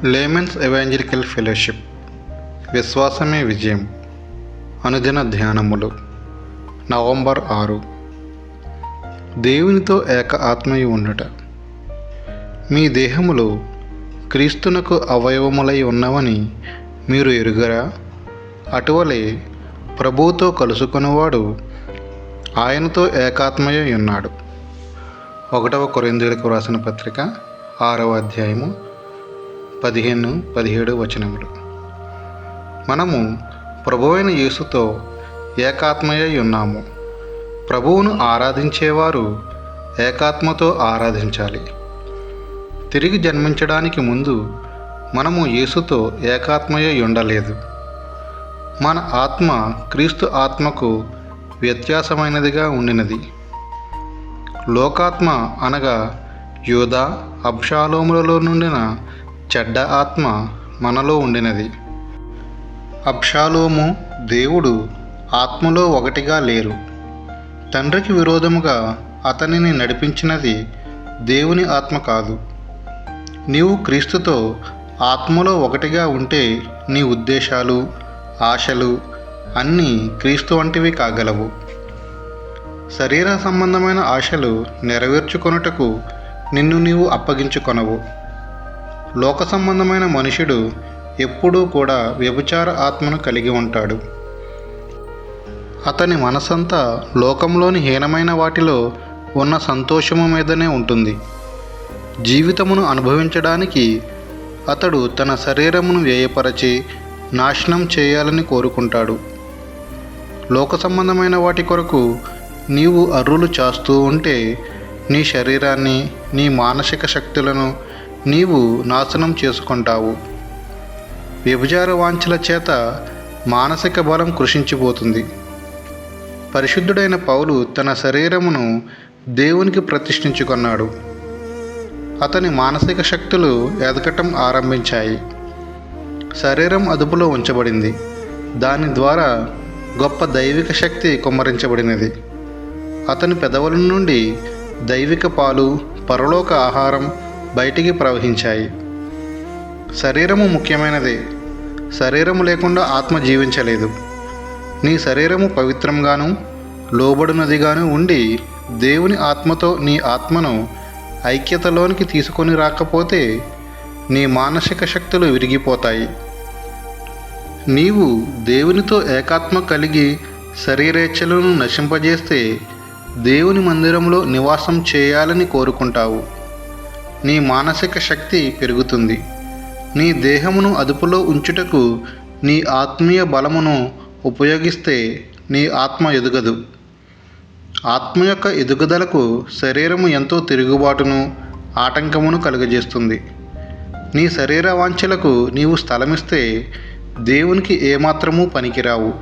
Layman's evangelical fellowship విశ్వాసమే విజయం అనుదిన ధ్యానములు నవంబర్ 6. దేవునితో ఏక ఆత్మయు ఉండుట. మీ దేహములు క్రీస్తునకు అవయవములై ఉన్నవని మీరు ఎరుగరా? అటువలే ప్రభువుతో కలుసుకొనువాడు ఆయనతో ఏకాత్మయై ఉన్నాడు. 1 కొరింథీయులకు వ్రాసిన పత్రిక 6వ అధ్యాయము 15-17 వచనములు. మనము ప్రభువైన యేసుతో ఏకాత్మయై ఉన్నాము. ప్రభువును ఆరాధించేవారు ఏకాత్మతో ఆరాధించాలి. తిరిగి జన్మించడానికి ముందు మనము యేసుతో ఏకాత్మయై ఉండలేదు. మన ఆత్మ క్రీస్తు ఆత్మకు వ్యత్యాసమైనదిగా ఉండినది. లోకాత్మ అనగా యూదా, అబ్షాలోములలో నుండిన చెడ్డ ఆత్మ మనలో ఉండినది. అబ్షాలోము, దేవుడు ఆత్మలో ఒకటిగా లేరు. తండ్రికి విరోధముగా అతనిని నడిపించినది దేవుని ఆత్మ కాదు. నీవు క్రీస్తుతో ఆత్మలో ఒకటిగా ఉంటే నీ ఉద్దేశాలు, ఆశలు అన్నీ క్రీస్తు వంటివి కాగలవు. శరీర సంబంధమైన ఆశలు నెరవేర్చుకొనుటకు నిన్ను నీవు అప్పగించుకొనవు. లోక సంబంధమైన మనుషుడు ఎప్పుడూ కూడా వ్యభిచార ఆత్మను కలిగి ఉంటాడు. అతని మనసంతా లోకంలోని హీనమైన వాటిలో ఉన్న సంతోషము మీదనే ఉంటుంది. జీవితమును అనుభవించడానికి అతడు తన శరీరమును వ్యయపరచి నాశనం చేయాలని కోరుకుంటాడు. లోక సంబంధమైన వాటి కొరకు నీవు అర్రులు చాస్తూ ఉంటే నీ శరీరాన్ని, నీ మానసిక శక్తులను నీవు నాశనం చేసుకుంటావు. వ్యభిచార వాంఛల చేత మానసిక బలం కృషించిపోతుంది. పరిశుద్ధుడైన పౌలు తన శరీరమును దేవునికి ప్రతిష్ఠించుకున్నాడు. అతని మానసిక శక్తులు ఎదగటం ఆరంభించాయి. శరీరం అదుపులో ఉంచబడింది. దాని ద్వారా గొప్ప దైవిక శక్తి కుమ్మరించబడినది. అతని పెదవుల నుండి దైవిక పాలు, పరలోక ఆహారం బయటికి ప్రవహించాయి. శరీరము ముఖ్యమైనదే. శరీరము లేకుండా ఆత్మ జీవించలేదు. నీ శరీరము పవిత్రంగాను లోబడినదిగాను ఉండి దేవుని ఆత్మతో నీ ఆత్మను ఐక్యతలోనికి తీసుకొని రాకపోతే నీ మానసిక శక్తులు విరిగిపోతాయి. నీవు దేవునితో ఏకాత్మ కలిగి శరీరేచ్ఛలను నశింపజేస్తే దేవుని మందిరంలో నివాసం చేయాలని కోరుకుంటావు. నీ మానసిక శక్తి పెరుగుతుంది. నీ దేహమును అదుపులో ఉంచుటకు నీ ఆత్మీయ బలమును ఉపయోగిస్తే నీ ఆత్మ ఎదుగదు. ఆత్మ యొక్క ఎదుగుదలకు శరీరము ఎంతో తిరుగుబాటును, ఆటంకమును కలుగజేస్తుంది. నీ శరీర వాంఛలకు నీవు స్థలమిస్తే దేవునికి ఏమాత్రమూ పనికిరావు.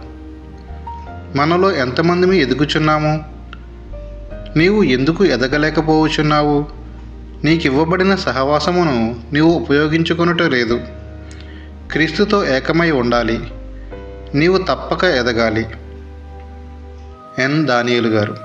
మనలో ఎంతమందిమి ఎదుగుచున్నాము? నీవు ఎందుకు ఎదగలేకపోవచ్చున్నావు? నీకివ్వబడిన సహవాసమును నీవు ఉపయోగించుకొనుట లేదు. క్రీస్తుతో ఏకమై ఉండాలి. నీవు తప్పక ఎదగాలి. ఎన్ దానియేలు గారు.